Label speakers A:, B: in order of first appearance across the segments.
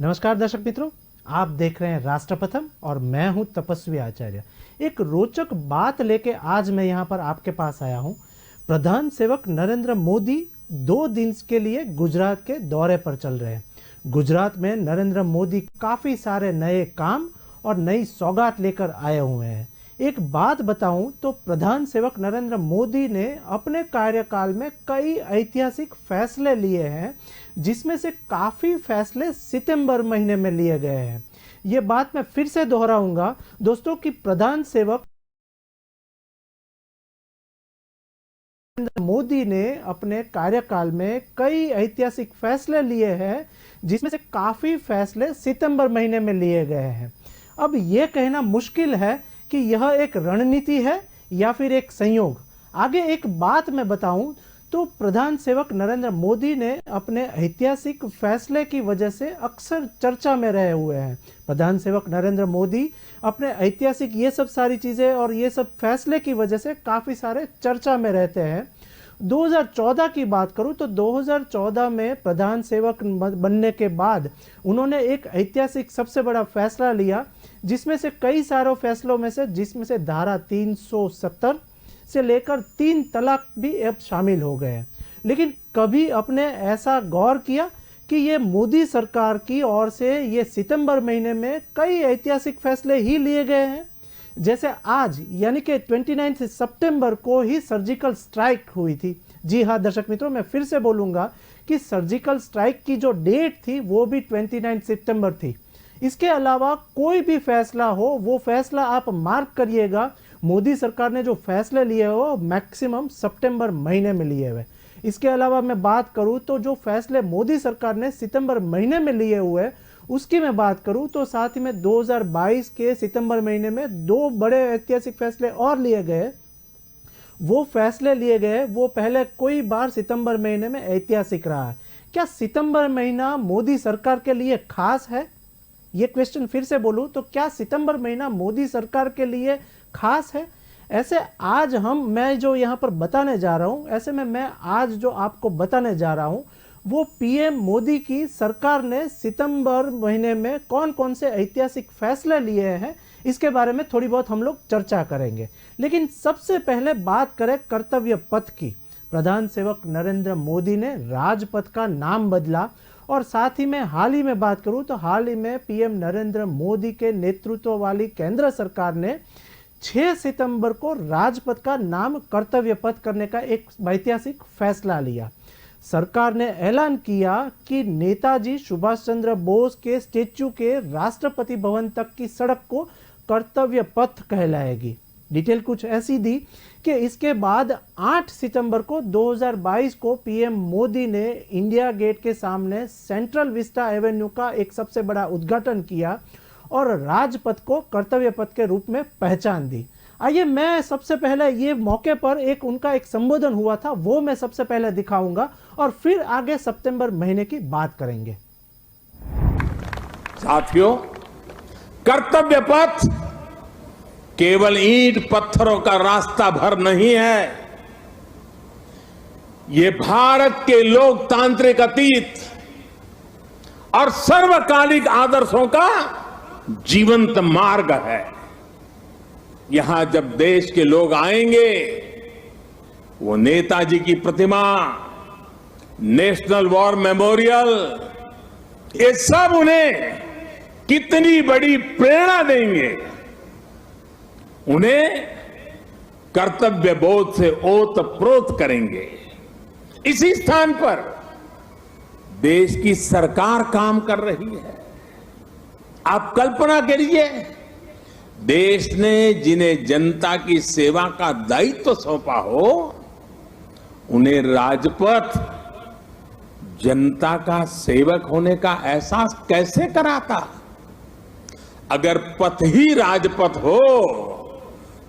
A: नमस्कार दर्शक मित्रों, आप देख रहे हैं राष्ट्रप्रथम और मैं हूं तपस्वी आचार्य। एक रोचक बात लेके आज मैं यहां पर आपके पास आया हूं। प्रधान सेवक नरेंद्र मोदी 2 दिन के लिए गुजरात के दौरे पर चल रहे हैं। गुजरात में नरेंद्र मोदी काफ़ी सारे नए काम और नई सौगात लेकर आए हुए हैं। एक बात बताऊं तो प्रधान सेवक नरेंद्र मोदी ने अपने कार्यकाल में कई ऐतिहासिक फैसले लिए हैं, जिसमें से काफ़ी फैसले सितंबर महीने में लिए गए हैं। ये बात मैं फिर से दोहराऊंगा दोस्तों कि प्रधान सेवक नरेंद्र मोदी ने अपने कार्यकाल में कई ऐतिहासिक फैसले लिए हैं, जिसमें से काफ़ी फैसले सितंबर महीने में लिए गए हैं। अब ये कहना मुश्किल है कि यह एक रणनीति है या फिर एक संयोग। आगे एक बात मैं बताऊं तो प्रधान सेवक नरेंद्र मोदी ने अपने ऐतिहासिक फैसले की वजह से अक्सर चर्चा में रहे हुए हैं। प्रधान सेवक नरेंद्र मोदी अपने ऐतिहासिक ये सब सारी चीज़ें और ये सब फैसले की वजह से काफ़ी सारे चर्चा में रहते हैं। 2014 की बात करूं तो 2014 में प्रधान सेवक बनने के बाद उन्होंने एक ऐतिहासिक सबसे बड़ा फैसला लिया, जिसमें से कई सारे फैसलों में से जिसमें से धारा 370 से लेकर 3 तलाक भी अब शामिल हो गए हैं। लेकिन कभी अपने ऐसा गौर किया कि ये मोदी सरकार की ओर से ये सितंबर महीने में कई ऐतिहासिक फैसले ही लिए गए हैं। जैसे आज यानी कि 29 सितंबर को ही सर्जिकल स्ट्राइक हुई थी। जी हाँ दर्शक मित्रों, मैं फिर से बोलूँगा कि सर्जिकल स्ट्राइक की जो डेट थी वो भी 29 सितंबर थी। इसके अलावा कोई भी फैसला हो, वो फैसला आप मार्क करिएगा, मोदी सरकार ने जो फैसले लिए हो मैक्सिमम सितंबर महीने में लिए हुए। इसके अलावा मैं बात करूं तो जो फैसले मोदी सरकार ने सितंबर महीने में लिए हुए उसकी मैं बात करूं तो साथ ही में 2022 के सितंबर महीने में 2 बड़े ऐतिहासिक फैसले और लिए गए। वो फैसले लिए गए वो पहले कोई बार सितंबर महीने में ऐतिहासिक रहा है। क्या सितंबर महीना मोदी सरकार के लिए खास है? ये क्वेश्चन फिर से बोलूं तो क्या सितंबर महीना मोदी सरकार के लिए खास है? ऐसे आज मैं जो यहाँ पर बताने जा रहा हूँ, ऐसे में मैं आज जो आपको बताने जा रहा हूँ वो पीएम मोदी की सरकार ने सितंबर महीने में कौन कौन से ऐतिहासिक फैसले लिए हैं, इसके बारे में थोड़ी बहुत हम लोग चर्चा करेंगे। लेकिन सबसे पहले बात करें कर्तव्य पथ की। प्रधान सेवक नरेंद्र मोदी ने राजपथ का नाम बदला और साथ ही में हाल ही में बात करूं तो हाल ही में पीएम नरेंद्र मोदी के नेतृत्व वाली केंद्र सरकार ने 6 सितंबर को राजपथ का नाम कर्तव्य पथ करने का एक ऐतिहासिक फैसला लिया। सरकार ने ऐलान किया कि नेताजी सुभाष चंद्र बोस के स्टेच्यू के राष्ट्रपति भवन तक की सड़क को कर्तव्य पथ कहलाएगी। डिटेल कुछ ऐसी दी कि इसके बाद 8 सितंबर को 2022 को पीएम मोदी ने इंडिया गेट के सामने सेंट्रल विस्टा एवेन्यू का एक सबसे बड़ा उद्घाटन किया और राजपथ को कर्तव्य पथ के रूप में पहचान दी। आइए मैं सबसे पहले ये मौके पर उनका एक संबोधन हुआ था वो मैं सबसे पहले दिखाऊंगा और फिर आगे सितंबर महीने की बात करेंगे।
B: साथियों, कर्तव्य पथ केवल ईंट पत्थरों का रास्ता भर नहीं है, ये भारत के लोकतांत्रिक अतीत और सर्वकालिक आदर्शों का जीवंत मार्ग है। यहां जब देश के लोग आएंगे वो नेताजी की प्रतिमा, नेशनल वॉर मेमोरियल, ये सब उन्हें कितनी बड़ी प्रेरणा देंगे, उन्हें कर्तव्य बोध से ओतप्रोत करेंगे। इसी स्थान पर देश की सरकार काम कर रही है। आप कल्पना करिए, देश ने जिन्हें जनता की सेवा का दायित्व सौंपा हो, उन्हें राजपथ जनता का सेवक होने का एहसास कैसे कराता? अगर पथ ही राजपथ हो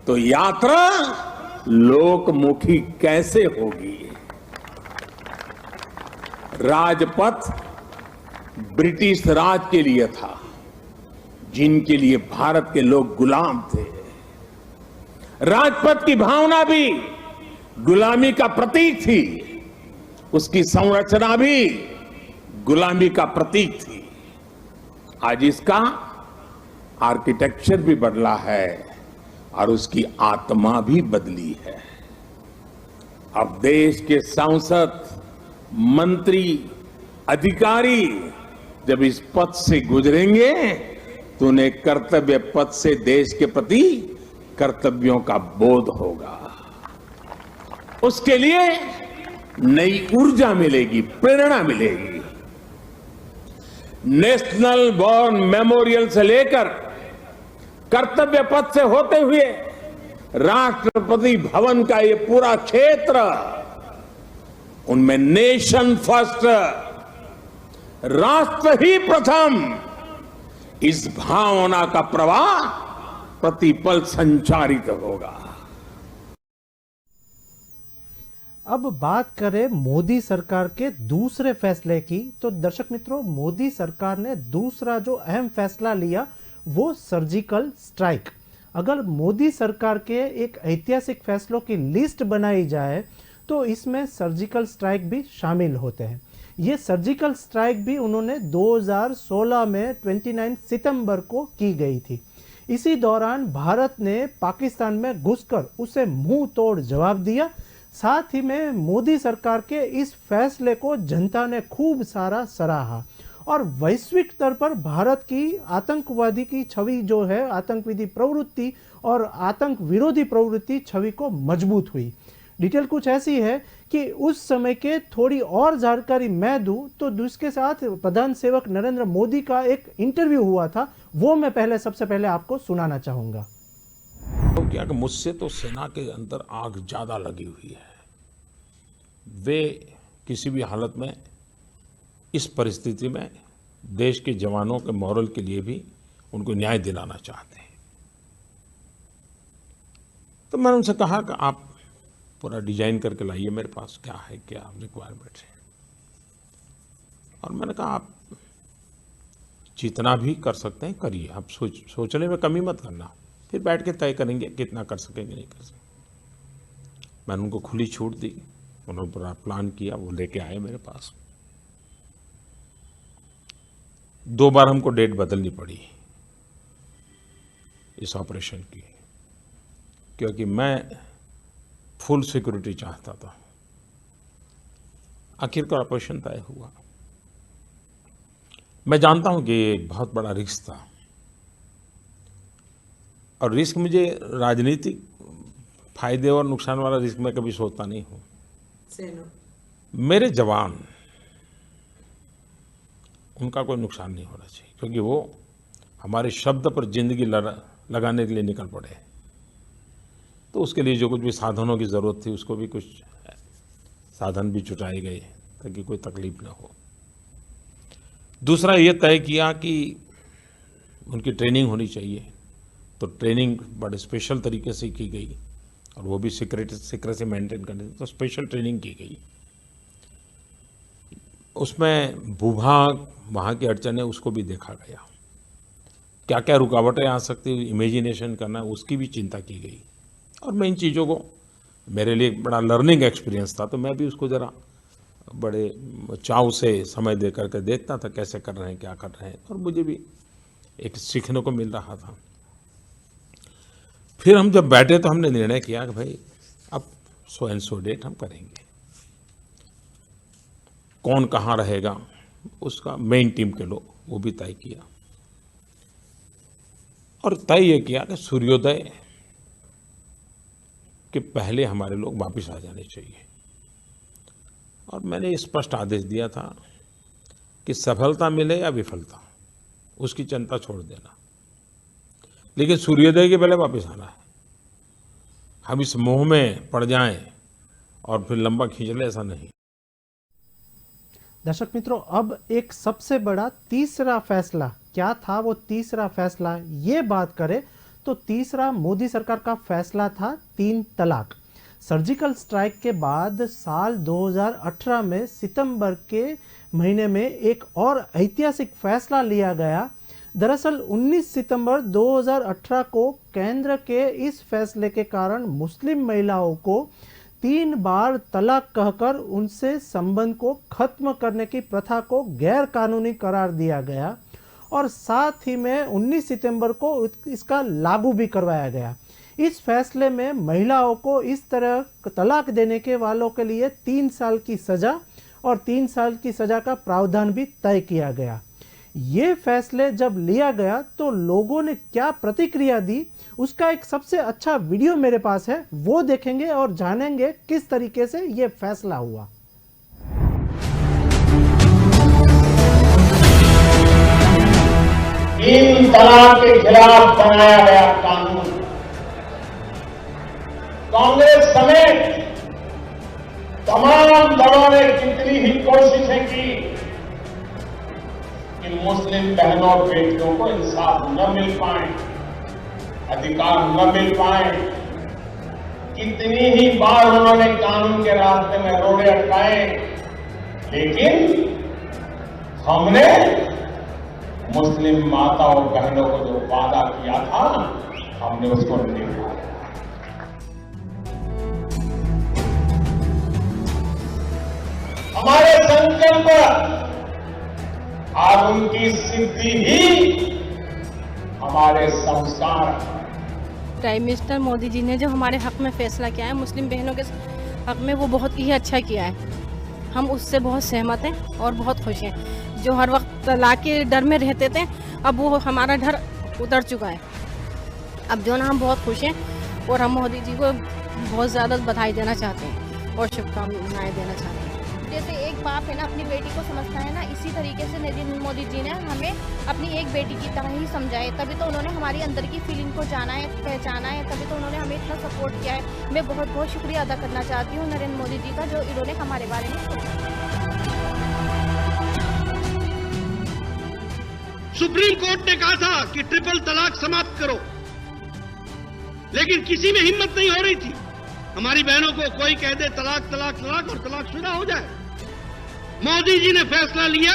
B: तो यात्रा लोकमुखी कैसे होगी? राजपथ ब्रिटिश राज के लिए था, जिनके लिए भारत के लोग गुलाम थे। राजपथ की भावना भी गुलामी का प्रतीक थी, उसकी संरचना भी गुलामी का प्रतीक थी। आज इसका आर्किटेक्चर भी बदला है और उसकी आत्मा भी बदली है। अब देश के सांसद, मंत्री, अधिकारी जब इस पथ से गुजरेंगे तो उन्हें कर्तव्य पथ से देश के प्रति कर्तव्यों का बोध होगा। उसके लिए नई ऊर्जा मिलेगी, प्रेरणा मिलेगी। नेशनल वॉर मेमोरियल से लेकर कर्तव्य पथ से होते हुए राष्ट्रपति भवन का ये पूरा क्षेत्र, उनमें नेशन फर्स्ट, राष्ट्र ही प्रथम, इस भावना का प्रवाह प्रतिपल संचारित होगा।
A: अब बात करें मोदी सरकार के दूसरे फैसले की, तो दर्शक मित्रों, मोदी सरकार ने दूसरा जो अहम फैसला लिया वो सर्जिकल स्ट्राइक। अगर मोदी सरकार के एक ऐतिहासिक फैसलों की लिस्ट बनाई जाए तो इसमें सर्जिकल स्ट्राइक भी शामिल होते हैं। ये सर्जिकल स्ट्राइक भी उन्होंने 2016 में 29 सितंबर को की गई थी। इसी दौरान भारत ने पाकिस्तान में घुसकर उसे मुंह तोड़ जवाब दिया। साथ ही में मोदी सरकार के इस फैसले को जनता ने खूब सारा सराहा और वैश्विक स्तर पर भारत की आतंकवादी की छवि जो है, आतंकवादी प्रवृत्ति और आतंक विरोधी प्रवृत्ति छवि को मजबूत हुई। डिटेल कुछ ऐसी है कि उस समय के थोड़ी और जानकारी मैं दूं तो जिसके साथ प्रधान सेवक नरेंद्र मोदी का एक इंटरव्यू हुआ था, वो मैं सबसे पहले आपको सुनाना चाहूंगा।
B: तो क्या कि मुझसे तो सेना के अंदर आग ज्यादा लगी हुई है। वे किसी भी हालत में इस परिस्थिति में देश के जवानों के मॉरल के लिए भी उनको न्याय दिलाना चाहते हैं। तो मैंने उनसे कहा कि आप पूरा डिजाइन करके लाइए, मेरे पास क्या है, क्या रिक्वायरमेंट है। और मैंने कहा आप जितना भी कर सकते हैं करिए, आप सोचने में कमी मत करना, फिर बैठ के तय करेंगे कितना कर सकेंगे नहीं कर सकेंगे। मैंने उनको खुली छूट दी, उन्होंने पूरा प्लान किया, वो लेके आए मेरे पास। 2 बार हमको डेट बदलनी पड़ी इस ऑपरेशन की, क्योंकि मैं फुल सिक्योरिटी चाहता था। आखिरकार ऑपरेशन तय हुआ। मैं जानता हूं कि ये एक बहुत बड़ा रिस्क था और रिस्क मुझे राजनीतिक फायदे और नुकसान वाला रिस्क मैं कभी सोचता नहीं हूं। मेरे जवान, उनका कोई नुकसान नहीं होना चाहिए, क्योंकि वो हमारे शब्द पर जिंदगी लगाने के लिए निकल पड़े। तो उसके लिए जो कुछ भी साधनों की ज़रूरत थी उसको भी कुछ साधन भी जुटाए गए ताकि कोई तकलीफ ना हो। दूसरा ये तय किया कि उनकी ट्रेनिंग होनी चाहिए, तो ट्रेनिंग बड़े स्पेशल तरीके से की गई और वो भी सीक्रेसी मेंटेन करने, तो स्पेशल ट्रेनिंग की गई। उसमें भूभाग, वहाँ की अड़चनें, उसको भी देखा गया। क्या क्या रुकावटें आ सकती, इमेजिनेशन करना, उसकी भी चिंता की गई। और मैं इन चीज़ों को, मेरे लिए बड़ा लर्निंग एक्सपीरियंस था, तो मैं भी उसको ज़रा बड़े चाव से समय दे करके देखता था कैसे कर रहे हैं, क्या कर रहे हैं, और मुझे भी एक सीखने को मिल रहा था। फिर हम जब बैठे तो हमने निर्णय किया कि भाई अब सो एंड सो डेट हम करेंगे। कौन कहाँ रहेगा उसका मेन टीम के लोग, वो भी तय किया और तय ये किया कि सूर्योदय के पहले हमारे लोग वापस आ जाने चाहिए। और मैंने स्पष्ट आदेश दिया था कि सफलता मिले या विफलता, उसकी चिंता छोड़ देना, लेकिन सूर्योदय के पहले वापस आना है। हम इस मोह में पड़ जाएं और फिर लंबा खींच ले, ऐसा नहीं।
A: दर्शक मित्रों, अब एक सबसे बड़ा तीसरा फैसला क्या था, वो तीसरा फैसला ये बात करें तो तीसरा मोदी सरकार का फैसला था 3 तलाक। सर्जिकल स्ट्राइक के बाद साल 2018 में सितंबर के महीने में एक और ऐतिहासिक फैसला लिया गया। दरअसल 19 सितंबर 2018 को केंद्र के इस फैसले के कारण मुस्लिम महिलाओं को 3 बार तलाक कहकर उनसे संबंध को खत्म करने की प्रथा को गैर कानूनी करार दिया गया और साथ ही में 19 सितंबर को इसका लागू भी करवाया गया। इस फैसले में महिलाओं को इस तरह तलाक देने के वालों के लिए 3 साल की सज़ा और 3 साल की सज़ा का प्रावधान भी तय किया गया। ये फैसले जब लिया गया तो लोगों ने क्या प्रतिक्रिया दी, उसका एक सबसे अच्छा वीडियो मेरे पास है, वो देखेंगे और जानेंगे किस तरीके से ये फैसला हुआ।
C: तीन तलाक के खिलाफ बनाया गया कानून कांग्रेस समेत तमाम दलों ने कितनी ही कोशिशें की कि मुस्लिम बहनों और बेटियों को इंसाफ न मिल पाए, अधिकार न मिल पाए। कितनी ही बार उन्होंने कानून के रास्ते में रोड़े अटकाए, लेकिन हमने मुस्लिम माताओं बहनों को जो वादा किया था, हमने उसको निभाया। हमारे संकल्प और उनकी सिद्धि ही हमारे संस्कार।
D: प्राइम मिनिस्टर मोदी जी ने जो हमारे हक में फैसला किया है, मुस्लिम बहनों के हक में, वो बहुत ही अच्छा किया है। हम उससे बहुत सहमत हैं और बहुत खुश हैं। जो हर वक्त तलाक के डर में रहते थे, अब वो हमारा डर उतर चुका है। अब जो ना हम बहुत खुश हैं और हम मोदी जी को बहुत ज़्यादा बधाई देना चाहते हैं और शुभकामनाएं देना चाहते हैं।
E: जैसे एक बाप है ना अपनी बेटी को समझता है ना, इसी तरीके से नरेंद्र मोदी जी ने हमें अपनी एक बेटी की तरह ही समझाए। तभी तो उन्होंने हमारी अंदर की फीलिंग को जाना है, पहचाना है, तभी तो उन्होंने हमें इतना सपोर्ट किया है। मैं बहुत बहुत शुक्रिया अदा करना चाहती हूँ नरेंद्र मोदी जी का, जो इन्होंने हमारे बारे में सोचा।
F: सुप्रीम कोर्ट ने कहा था कि ट्रिपल तलाक समाप्त करो, लेकिन किसी में हिम्मत नहीं हो रही थी। हमारी बहनों को कोई कह दे तलाक तलाक तलाक और तलाकशुदा हो जाए। मोदी जी ने फैसला लिया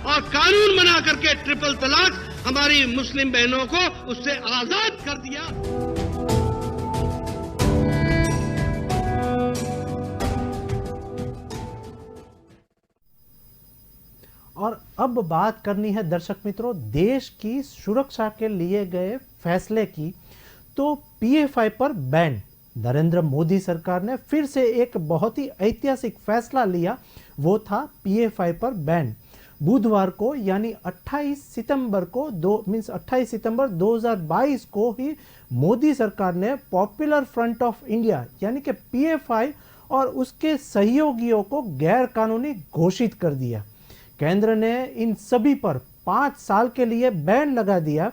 F: और कानून बना करके ट्रिपल तलाक हमारी मुस्लिम बहनों को उससे आजाद कर दिया।
A: और अब बात करनी है दर्शक मित्रों देश की सुरक्षा के लिए गए फैसले की। तो PFI पर बैन, नरेंद्र मोदी सरकार ने फिर से एक बहुत ही ऐतिहासिक फैसला लिया, वो था PFI पर बैन। बुधवार को यानी 28 सितंबर 2022 को ही मोदी सरकार ने पॉपुलर फ्रंट ऑफ इंडिया यानी कि PFI और उसके सहयोगियों को गैर कानूनी घोषित कर दिया। केंद्र ने इन सभी पर 5 साल के लिए बैन लगा दिया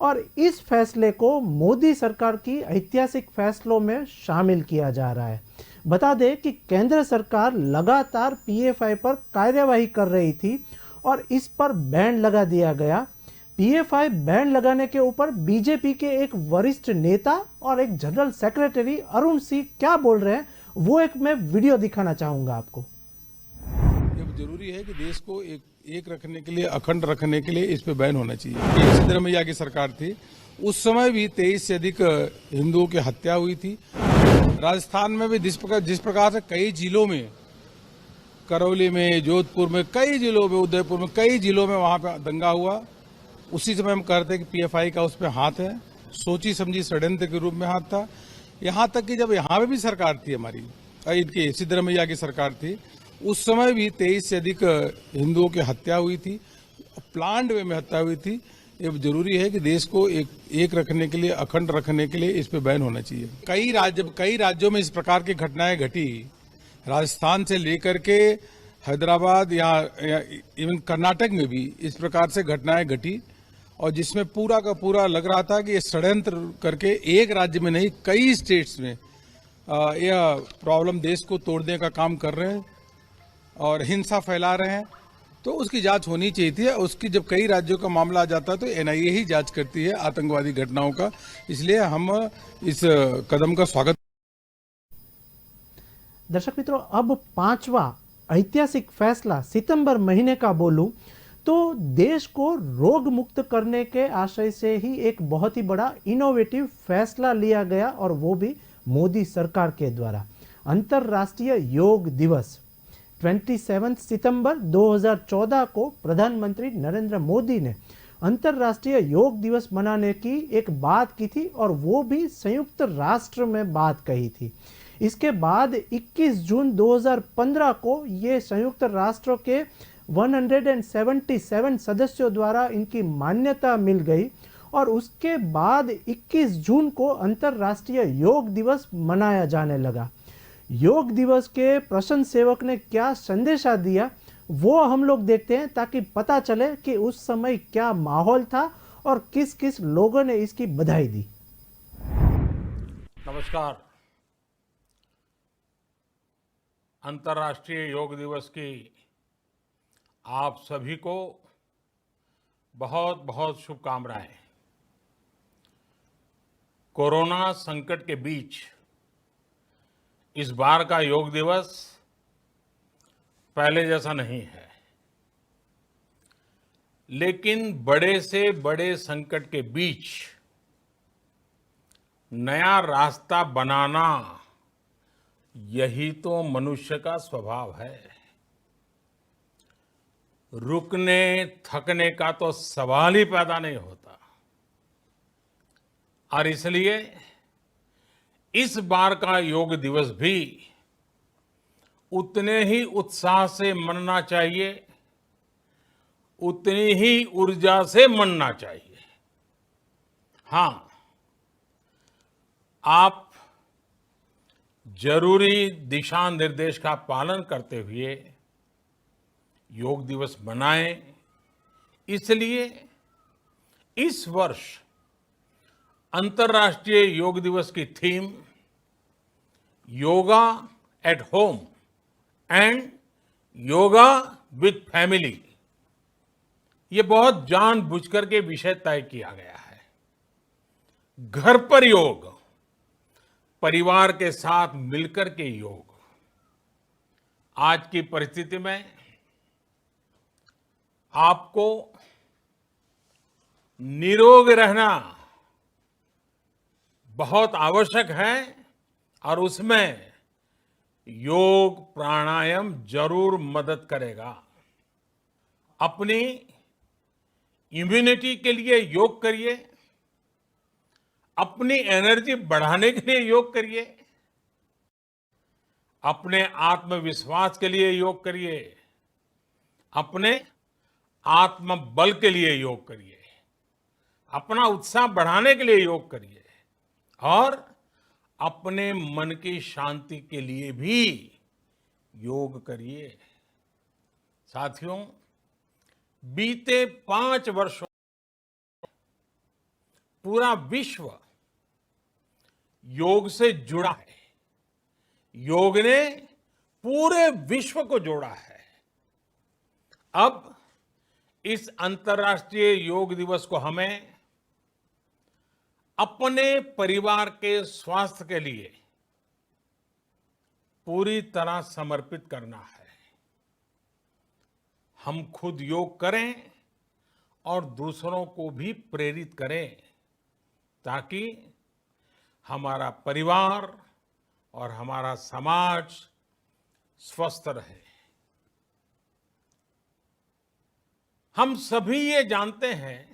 A: और इस फैसले को मोदी सरकार की ऐतिहासिक फैसलों में शामिल किया जा रहा है। बता दें कि केंद्र सरकार लगातार PFI पर कार्यवाही कर रही थी और इस पर बैन लगा दिया गया। PFI बैन लगाने के ऊपर बीजेपी के एक वरिष्ठ नेता और एक जनरल सेक्रेटरी अरुण सिंह क्या बोल रहे हैं, वो एक मैं वीडियो दिखाना चाहूंगा आपको।
G: जरूरी है कि देश को एक रखने के लिए, अखंड रखने के लिए इस पे बैन होना चाहिए। सिद्धरामैया की सरकार थी, उस समय भी 23 से अधिक हिंदुओं की हत्या हुई थी। राजस्थान में भी जिस प्रकार से कई जिलों में, करौली में, जोधपुर में, कई जिलों में, उदयपुर में, कई जिलों में वहां पे दंगा हुआ। उसी समय हम कहते कि PFI का उस पर हाथ है, सोची समझी षड्यंत्र के रूप में हाथ था। यहाँ तक कि जब यहाँ पे भी सरकार थी हमारी, इनकी सिद्धरामैया की सरकार थी, उस समय भी 23 से अधिक हिंदुओं की हत्या हुई थी, प्लान्ड वे में हत्या हुई थी। ये जरूरी है कि देश को एक रखने के लिए, अखंड रखने के लिए इस पे बैन होना चाहिए। कई राज्यों में इस प्रकार की घटनाएं घटी, राजस्थान से लेकर के हैदराबाद या इवन कर्नाटक में भी इस प्रकार से घटनाएं घटी, और जिसमें पूरा का पूरा लग रहा था कि ये षड्यंत्र करके एक राज्य में नहीं, कई स्टेट्स में यह प्रॉब्लम देश को तोड़ने का काम कर रहे हैं और हिंसा फैला रहे हैं। तो उसकी जांच होनी चाहिए थी। उसकी जब कई राज्यों का मामला आ जाता है तो NIA ही जांच करती है आतंकवादी घटनाओं का, इसलिए हम इस कदम का स्वागत।
A: दर्शक मित्रों, अब 5वां ऐतिहासिक फैसला सितंबर महीने का बोलूं तो देश को रोग मुक्त करने के आशय से ही एक बहुत ही बड़ा इनोवेटिव फैसला लिया गया, और वो भी मोदी सरकार के द्वारा। अंतर्राष्ट्रीय योग दिवस 27 सितंबर 2014 को प्रधानमंत्री नरेंद्र मोदी ने अंतर्राष्ट्रीय योग दिवस मनाने की एक बात की थी और वो भी संयुक्त राष्ट्र में बात कही थी। इसके बाद 21 जून 2015 को ये संयुक्त राष्ट्र के 177 सदस्यों द्वारा इनकी मान्यता मिल गई और उसके बाद 21 जून को अंतर्राष्ट्रीय योग दिवस मनाया जाने लगा। योग दिवस के प्रसन्न सेवक ने क्या संदेशा दिया वो हम लोग देखते हैं, ताकि पता चले कि उस समय क्या माहौल था और किस किस लोगों ने इसकी बधाई दी।
B: नमस्कार। अंतर्राष्ट्रीय योग दिवस की आप सभी को बहुत बहुत शुभकामनाएं। कोरोना संकट के बीच इस बार का योग दिवस पहले जैसा नहीं है, लेकिन बड़े से बड़े संकट के बीच नया रास्ता बनाना यही तो मनुष्य का स्वभाव है। रुकने थकने का तो सवाल ही पैदा नहीं होता और इसलिए इस बार का योग दिवस भी उतने ही उत्साह से मनना चाहिए, उतनी ही ऊर्जा से मनना चाहिए। हाँ, आप जरूरी दिशा निर्देश का पालन करते हुए योग दिवस मनाएं। इसलिए इस वर्ष अंतर्राष्ट्रीय योग दिवस की theme yoga at home and yoga with family, ये बहुत जानबूझकर के विषय तय किया गया है। घर पर योग, परिवार के साथ मिलकर के योग। आज की परिस्थिति में आपको निरोग रहना बहुत आवश्यक है और उसमें योग प्राणायाम जरूर मदद करेगा। अपनी इम्यूनिटी के लिए योग करिए, अपनी एनर्जी बढ़ाने के लिए योग करिए, अपने आत्मविश्वास के लिए योग करिए, अपने आत्मबल के लिए योग करिए, अपना उत्साह बढ़ाने के लिए योग करिए और अपने मन की शांति के लिए भी योग करिए। साथियों, बीते 5 वर्षों पूरा विश्व योग से जुड़ा है। योग ने पूरे विश्व को जोड़ा है। अब इस अंतर्राष्ट्रीय योग दिवस को हमें अपने परिवार के स्वास्थ्य के लिए पूरी तरह समर्पित करना है। हम खुद योग करें और दूसरों को भी प्रेरित करें ताकि हमारा परिवार और हमारा समाज स्वस्थ रहे। हम सभी ये जानते हैं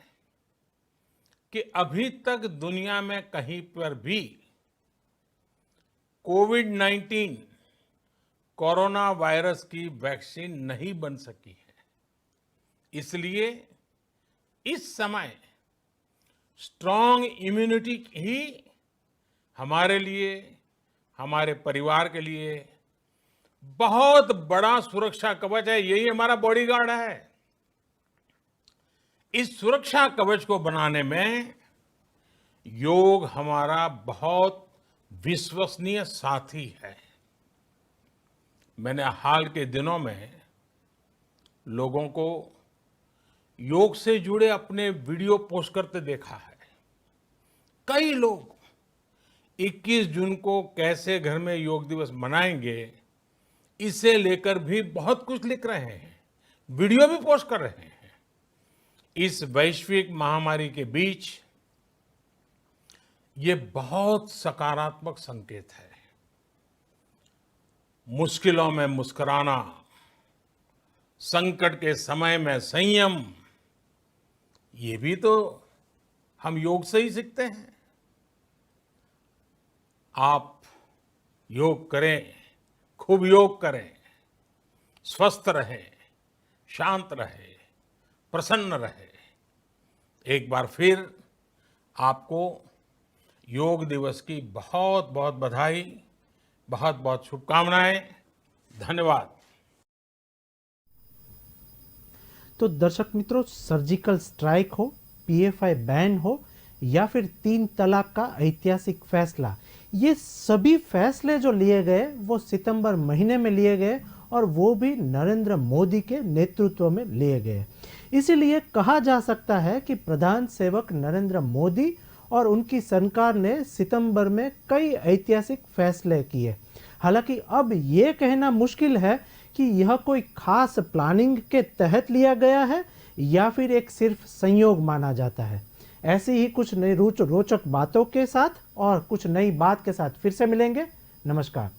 B: कि अभी तक दुनिया में कहीं पर भी कोविड-19 कोरोना वायरस की वैक्सीन नहीं बन सकी है। इसलिए इस समय स्ट्रांग इम्यूनिटी ही हमारे लिए, हमारे परिवार के लिए बहुत बड़ा सुरक्षा कवच है। यही हमारा बॉडीगार्ड है। इस सुरक्षा कवच को बनाने में योग हमारा बहुत विश्वसनीय साथी है। मैंने हाल के दिनों में लोगों को योग से जुड़े अपने वीडियो पोस्ट करते देखा है। कई लोग 21 जून को कैसे घर में योग दिवस मनाएंगे, इसे लेकर भी बहुत कुछ लिख रहे हैं, वीडियो भी पोस्ट कर रहे हैं। इस वैश्विक महामारी के बीच ये बहुत सकारात्मक संकेत है। मुश्किलों में मुस्कुराना, संकट के समय में संयम, ये भी तो हम योग से ही सीखते हैं। आप योग करें, खूब योग करें, स्वस्थ रहें, शांत रहें, प्रसन्न रहें। एक बार फिर आपको योग दिवस की बहुत बहुत बधाई, बहुत बहुत शुभकामनाएं। धन्यवाद।
A: तो दर्शक मित्रों, सर्जिकल स्ट्राइक हो, पीएफआई बैन हो या फिर 3 तलाक का ऐतिहासिक फैसला, ये सभी फैसले जो लिए गए वो सितंबर महीने में लिए गए और वो भी नरेंद्र मोदी के नेतृत्व में लिए गए। इसीलिए कहा जा सकता है कि प्रधान सेवक नरेंद्र मोदी और उनकी सरकार ने सितंबर में कई ऐतिहासिक फैसले किए। हालांकि अब ये कहना मुश्किल है कि यह कोई खास प्लानिंग के तहत लिया गया है या फिर एक सिर्फ संयोग माना जाता है। ऐसी ही कुछ नई रोचक बातों के साथ और कुछ नई बात के साथ फिर से मिलेंगे। नमस्कार।